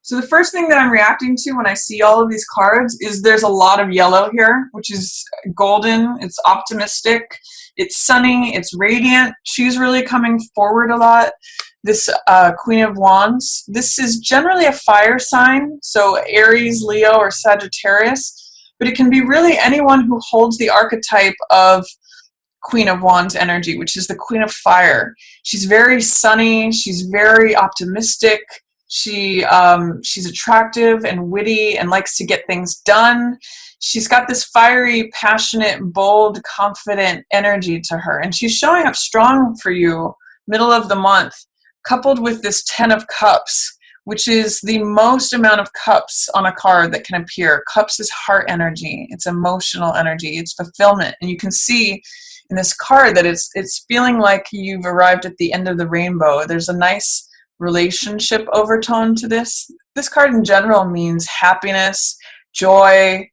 So the first thing that I'm reacting to when I see all of these cards is there's a lot of yellow here, which is golden, it's optimistic, it's sunny, it's radiant. She's really coming forward a lot. This Queen of Wands, this is generally a fire sign, so Aries, Leo, or Sagittarius, but it can be really anyone who holds the archetype of Queen of Wands energy, which is the Queen of Fire. She's very sunny, she's very optimistic, she's attractive and witty and likes to get things done. She's got this fiery, passionate, bold, confident energy to her, and she's showing up strong for you middle of the month, coupled with this 10 of Cups, which is the most amount of cups on a card that can appear. Cups is heart energy, it's emotional energy, it's fulfillment, and you can see in this card that it's feeling like you've arrived at the end of the rainbow. There's a nice relationship overtone to this. This card in general means happiness, joy,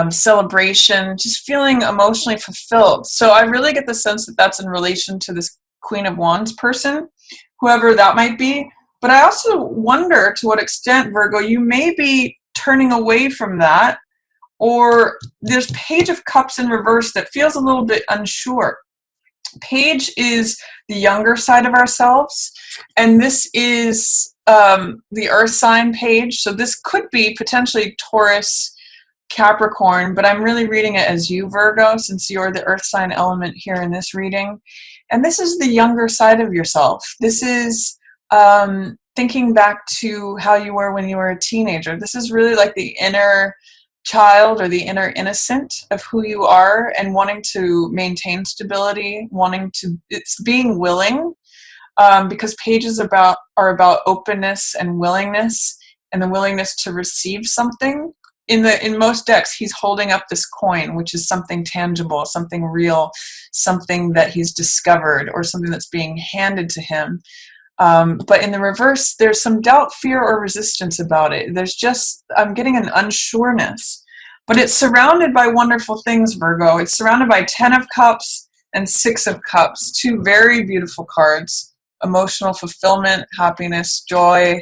celebration, just feeling emotionally fulfilled. So I really get the sense that that's in relation to this Queen of Wands person, whoever that might be. But I also wonder to what extent, Virgo, you may be turning away from that, or there's Page of Cups in reverse that feels a little bit unsure. Page is the younger side of ourselves, and this is the earth sign page. So this could be potentially Taurus, Capricorn, but I'm really reading it as you, Virgo, since you're the earth sign element here in this reading. And this is the younger side of yourself. This is thinking back to how you were when you were a teenager. This is really like the inner child or the inner innocent of who you are, and wanting to maintain stability, it's being willing, because pages are about openness and willingness, and the willingness to receive something. In most decks, he's holding up this coin, which is something tangible, something real, something that he's discovered, or something that's being handed to him. But in the reverse, there's some doubt, fear, or resistance about it. I'm getting an unsureness. But it's surrounded by wonderful things, Virgo. It's surrounded by 10 of Cups and 6 of Cups, two very beautiful cards. Emotional fulfillment, happiness, joy,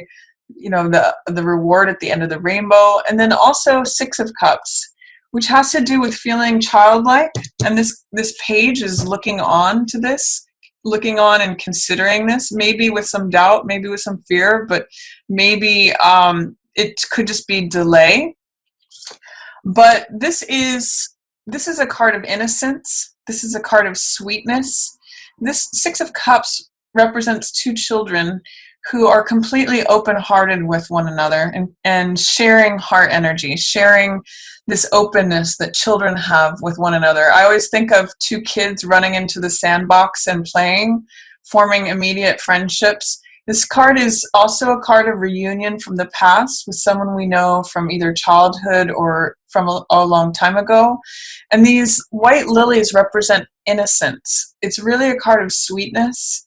the reward at the end of the rainbow. And then also 6 of Cups, which has to do with feeling childlike. And this page is looking on to this, looking on and considering this, maybe with some doubt, maybe with some fear, but maybe it could just be delay. But this is a card of innocence. This is a card of sweetness. This 6 of Cups represents two children who are completely open-hearted with one another and sharing heart energy, sharing this openness that children have with one another. I always think of two kids running into the sandbox and playing, forming immediate friendships. This card is also a card of reunion from the past with someone we know from either childhood or from a long time ago. And these white lilies represent innocence. It's really a card of sweetness.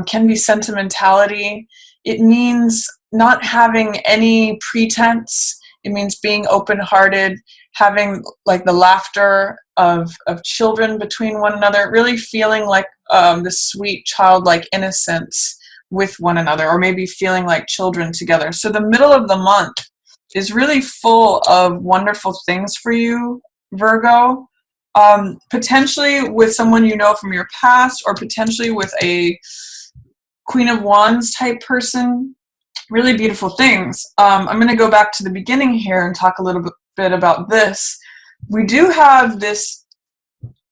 Can be sentimentality. It means not having any pretense. It means being open-hearted, having like the laughter of children between one another, really feeling like the sweet childlike innocence with one another, or maybe feeling like children together. So the middle of the month is really full of wonderful things for you, Virgo. Potentially with someone you know from your past, or potentially with a Queen of Wands type person. Really beautiful things. I'm going to go back to the beginning here and talk a little bit about this. We do have this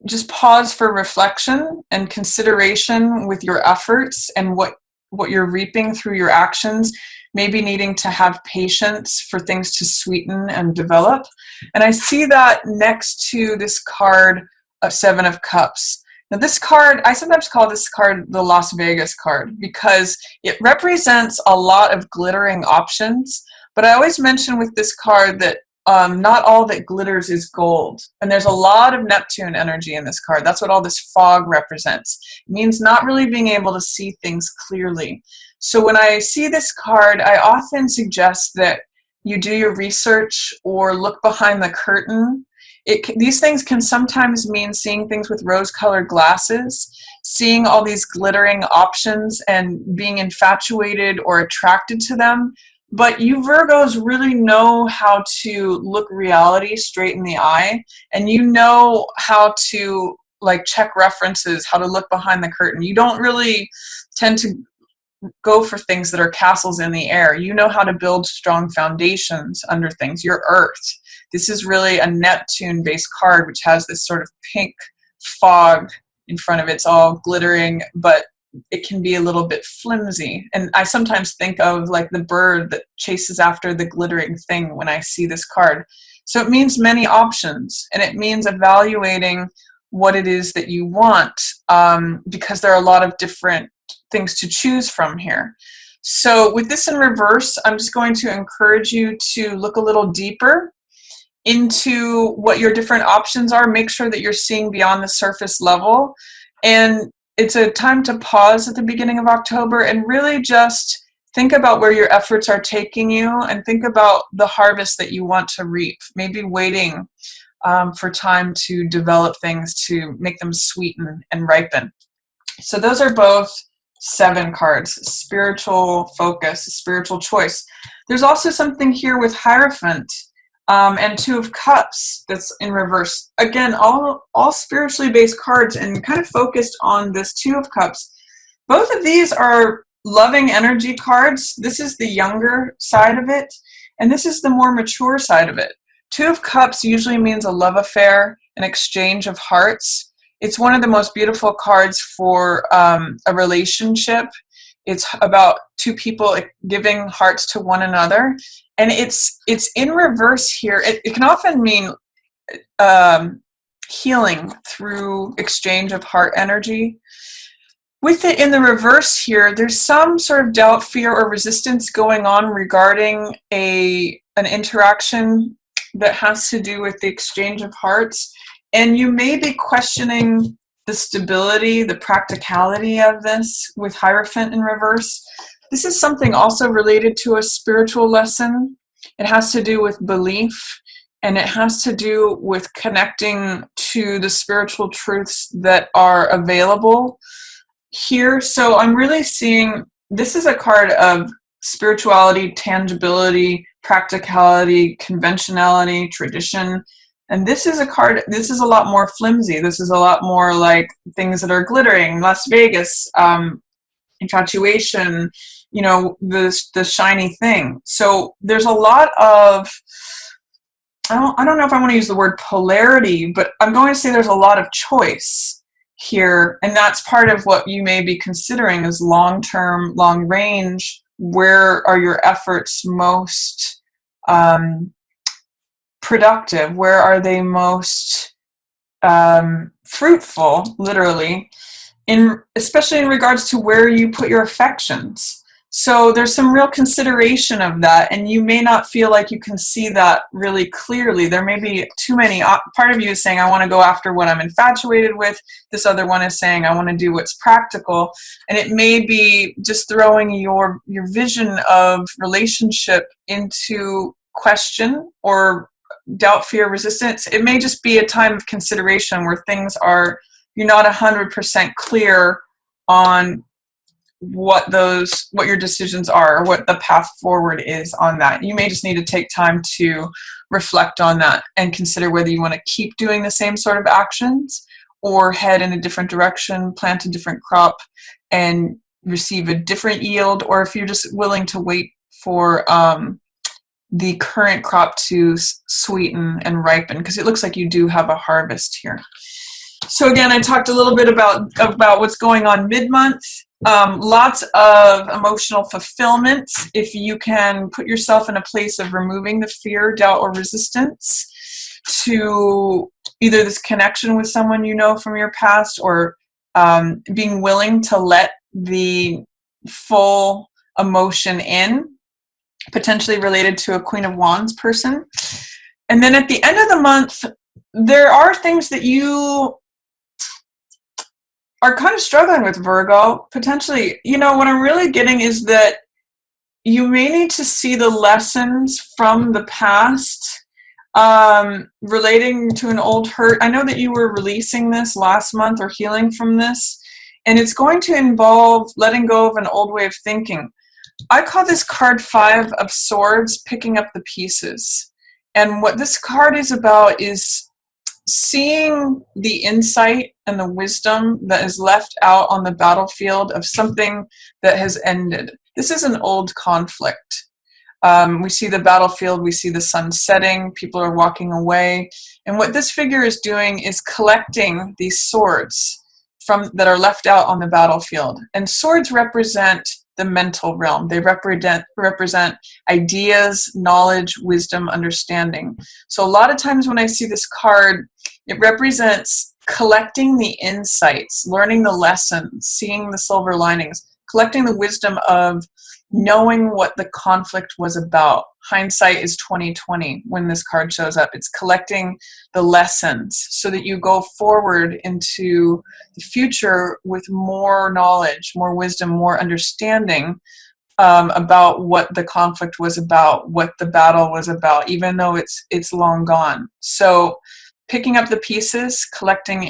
just pause for reflection and consideration with your efforts and what you're reaping through your actions, maybe needing to have patience for things to sweeten and develop. And I see that next to this card of 7 of Cups. Now this card, I sometimes call this card the Las Vegas card because it represents a lot of glittering options. But I always mention with this card that not all that glitters is gold. And there's a lot of Neptune energy in this card. That's what all this fog represents. It means not really being able to see things clearly. So when I see this card, I often suggest that you do your research or look behind the curtain. These things can sometimes mean seeing things with rose-colored glasses, seeing all these glittering options and being infatuated or attracted to them, But you Virgos really know how to look reality straight in the eye, and you know how to like check references, how to look behind the curtain. You don't really tend to go for things that are castles in the air. You know how to build strong foundations under things. You're Earth. This is really a Neptune-based card, which has this sort of pink fog in front of it. It's all glittering, but it can be a little bit flimsy. And I sometimes think of like the bird that chases after the glittering thing when I see this card. So it means many options, and it means evaluating what it is that you want, because there are a lot of different things to choose from here. So with this in reverse, I'm just going to encourage you to look a little deeper into what your different options are. Make sure that you're seeing beyond the surface level. And it's a time to pause at the beginning of October and really just think about where your efforts are taking you, and think about the harvest that you want to reap. Maybe waiting for time to develop things, to make them sweeten and ripen. So those are both 7 cards: spiritual focus, spiritual choice. There's also something here with Hierophant and 2 of Cups that's in reverse. Again, all spiritually based cards, and kind of focused on this 2 of Cups. Both of these are loving energy cards. This is the younger side of it, and this is the more mature side of it. 2 of Cups usually means a love affair, an exchange of hearts. It's one of the most beautiful cards for a relationship. It's about 2 people giving hearts to one another. And it's in reverse here. It can often mean healing through exchange of heart energy. With it in the reverse here, there's some sort of doubt, fear, or resistance going on regarding an interaction that has to do with the exchange of hearts. And you may be questioning the stability, the practicality of this with Hierophant in reverse. This is something also related to a spiritual lesson. It has to do with belief, and it has to do with connecting to the spiritual truths that are available here. So I'm really seeing this is a card of spirituality, tangibility, practicality, conventionality, tradition. And this is a card, this is a lot more flimsy. This is a lot more like things that are glittering, Las Vegas, infatuation, the shiny thing. So there's a lot of, I don't know if I want to use the word polarity, but I'm going to say there's a lot of choice here. And that's part of what you may be considering as long-term, long-range. Where are your efforts most productive? Where are they most fruitful, literally, especially in regards to where you put your affections. So there's some real consideration of that, and you may not feel like you can see that really clearly. There may be too many. Part of you is saying, I want to go after what I'm infatuated with. This other one is saying, I want to do what's practical. And it may be just throwing your vision of relationship into question, or doubt, fear, resistance. It may just be a time of consideration where you're not 100% clear on what your decisions are, or what the path forward is on that. You may just need to take time to reflect on that and consider whether you want to keep doing the same sort of actions, or head in a different direction, plant a different crop, and receive a different yield, or if you're just willing to wait for the current crop to sweeten and ripen, because it looks like you do have a harvest here. So again, I talked a little bit about what's going on mid-month. Lots of emotional fulfillment if you can put yourself in a place of removing the fear, doubt, or resistance to either this connection with someone you know from your past, or being willing to let the full emotion in, potentially related to a Queen of Wands person. And then at the end of the month, there are things that you are kind of struggling with, Virgo, potentially. What I'm really getting is that you may need to see the lessons from the past relating to an old hurt. I know that you were releasing this last month, or healing from this, and it's going to involve letting go of an old way of thinking. I call this card 5 of Swords, picking up the pieces. And what this card is about is seeing the insight and the wisdom that is left out on the battlefield of something that has ended. This is an old conflict. We see the battlefield, we see the sun setting, people are walking away. And what this figure is doing is collecting these swords that are left out on the battlefield. And swords represent the mental realm. They represent ideas, knowledge, wisdom, understanding. So a lot of times when I see this card, it represents collecting the insights, learning the lessons, seeing the silver linings, collecting the wisdom of knowing what the conflict was about. Hindsight is 20/20 when this card shows up. It's collecting the lessons so that you go forward into the future with more knowledge, more wisdom, more understanding about what the conflict was about, what the battle was about, even though it's long gone. So picking up the pieces, collecting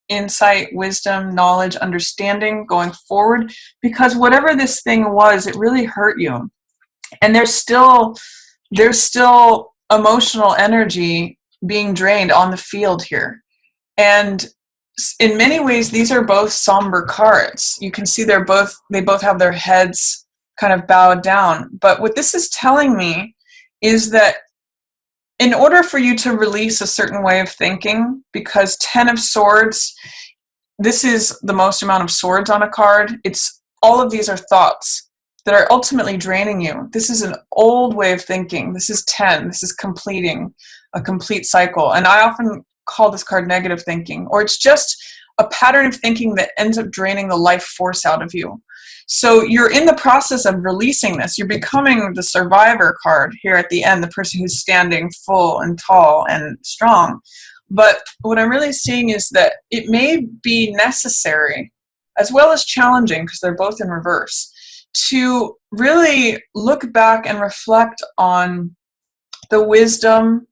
insight, wisdom, knowledge, understanding, going forward, because whatever this thing was, it really hurt you. And there's still emotional energy being drained on the field here. And in many ways, these are both somber cards. You can see they both have their heads kind of bowed down. But what this is telling me is that in order for you to release a certain way of thinking, because 10 of Swords, this is the most amount of swords on a card. All of these are thoughts that are ultimately draining you. This is an old way of thinking. This is 10. This is completing a complete cycle. And I often call this card negative thinking, or it's just a pattern of thinking that ends up draining the life force out of you. So you're in the process of releasing this. You're becoming the survivor card here at the end, the person who's standing full and tall and strong. But what I'm really seeing is that it may be necessary, as well as challenging, because they're both in reverse, to really look back and reflect on the wisdom,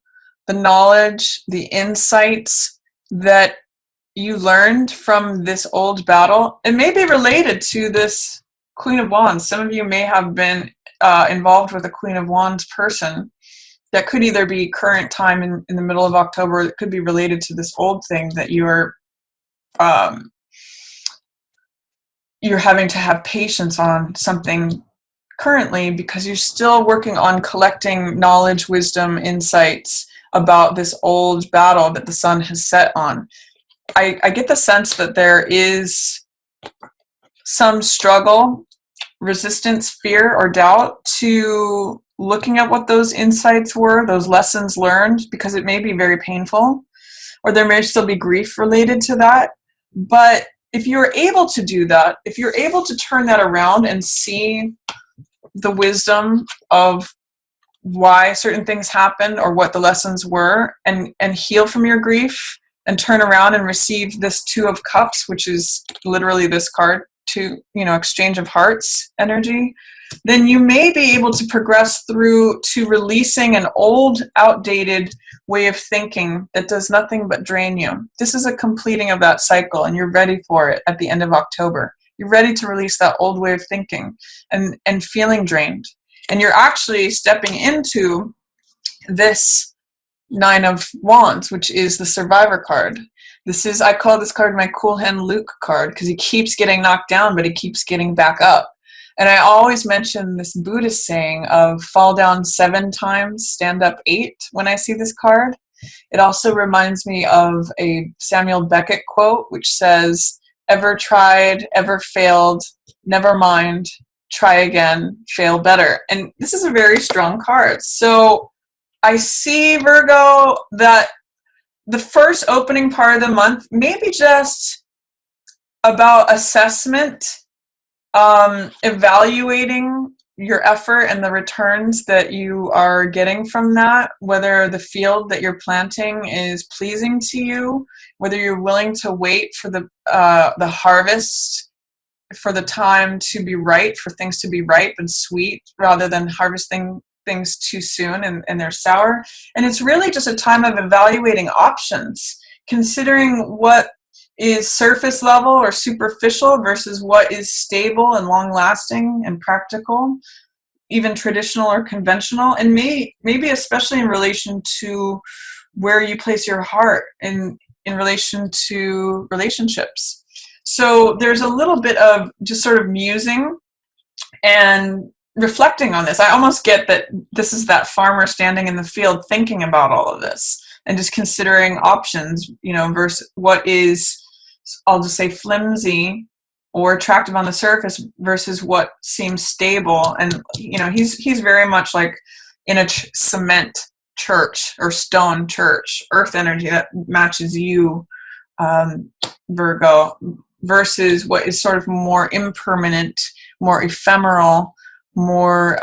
the knowledge, the insights that you learned from this old battle. It may be related to this Queen of Wands. Some of you may have been involved with a Queen of Wands person. That could either be current time in the middle of October. It could be related to this old thing that you're having to have patience on something currently, because you're still working on collecting knowledge, wisdom, insights about this old battle that the sun has set on. I get the sense that there is some struggle, resistance, fear, or doubt to looking at what those insights were, those lessons learned, because it may be very painful, or there may still be grief related to that. But if you're able to do that, if you're able to turn that around and see the wisdom of why certain things happened or what the lessons were, and heal from your grief and turn around and receive this 2 of Cups, which is literally this card, exchange of hearts energy, then you may be able to progress through to releasing an old, outdated way of thinking that does nothing but drain you. This is a completing of that cycle, and you're ready for it at the end of October. You're ready to release that old way of thinking and feeling drained. And you're actually stepping into this 9 of Wands, which is the survivor card. I call this card my Cool Hand Luke card, because he keeps getting knocked down, but he keeps getting back up. And I always mention this Buddhist saying of fall down 7 times, stand up 8 when I see this card. It also reminds me of a Samuel Beckett quote, which says, "Ever tried, ever failed, never mind, try again, fail better." And this is a very strong card. So I see, Virgo, that the first opening part of the month may be just about assessment, evaluating your effort and the returns that you are getting from that, whether the field that you're planting is pleasing to you, whether you're willing to wait for the harvest, for the time to be right, for things to be ripe and sweet, rather than harvesting things too soon and they're sour. And it's really just a time of evaluating options, considering what is surface level or superficial versus what is stable and long lasting and practical, even traditional or conventional, and maybe especially in relation to where you place your heart in relation to relationships. So there's a little bit of just sort of musing and reflecting on this. I almost get that this is that farmer standing in the field thinking about all of this and just considering options, versus what is, I'll just say, flimsy or attractive on the surface versus what seems stable. And he's very much like in a cement church or stone church, earth energy that matches you, Virgo, versus what is sort of more impermanent, more ephemeral, more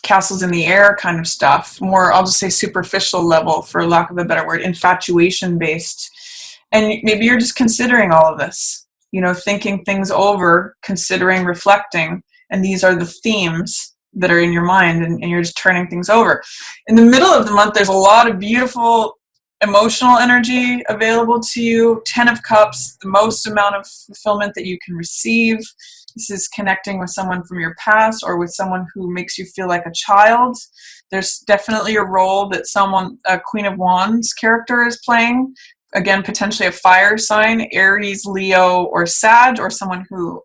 castles in the air kind of stuff, more, I'll just say, superficial level, for lack of a better word, infatuation based. And maybe you're just considering all of this, thinking things over, considering, reflecting, and these are the themes that are in your mind, and you're just turning things over. In the middle of the month, there's a lot of beautiful emotional energy available to you. 10 of Cups, the most amount of fulfillment that you can receive. This is connecting with someone from your past or with someone who makes you feel like a child. There's definitely a role that a Queen of Wands character is playing. Again, potentially a fire sign, Aries, Leo, or Sag, or someone who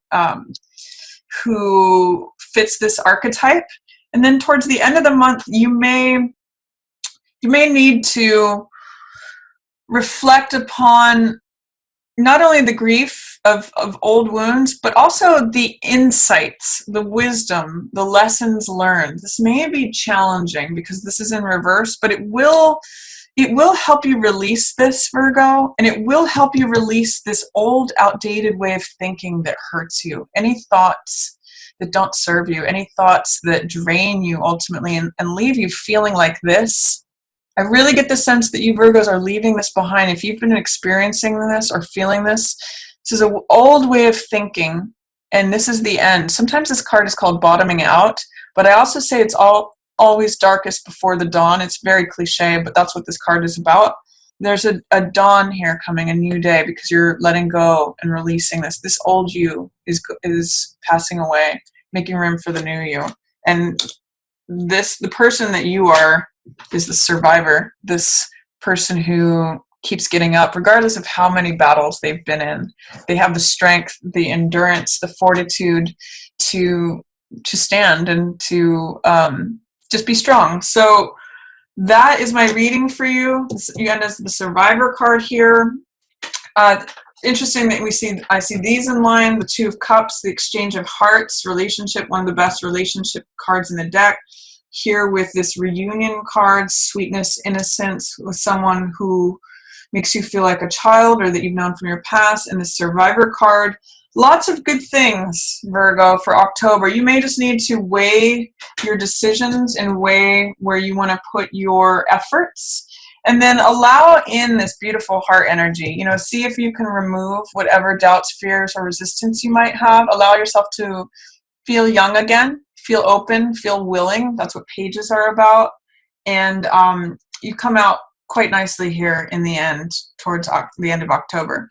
fits this archetype. And then towards the end of the month, you may need to reflect upon not only the grief of old wounds, but also the insights, the wisdom, the lessons learned. This may be challenging because this is in reverse, but it will help you release this, Virgo, and it will help you release this old, outdated way of thinking that hurts you. Any thoughts that don't serve you, any thoughts that drain you ultimately and leave you feeling like this. I really get the sense that you Virgos are leaving this behind. If you've been experiencing this or feeling this is an old way of thinking, and this is the end. Sometimes this card is called bottoming out, but I also say it's always darkest before the dawn. It's very cliche, but that's what this card is about. There's a dawn here coming, a new day, because you're letting go and releasing this. This old you is passing away, making room for the new you. And the person that you are is the survivor, this person who keeps getting up regardless of how many battles they've been in. They have the strength, the endurance, the fortitude to stand and to just be strong. So that is my reading for you. Again, as the survivor card here. Interesting that I see these in line, the Two of Cups, the exchange of hearts, relationship, one of the best relationship cards in the deck. Here with this reunion card, sweetness, innocence, with someone who makes you feel like a child or that you've known from your past. And the survivor card, lots of good things, Virgo, for October. You may just need to weigh your decisions and weigh where you want to put your efforts. And then allow in this beautiful heart energy. See if you can remove whatever doubts, fears, or resistance you might have. Allow yourself to feel young again. Feel open, feel willing. That's what pages are about. And you come out quite nicely here in the end, towards the end of October.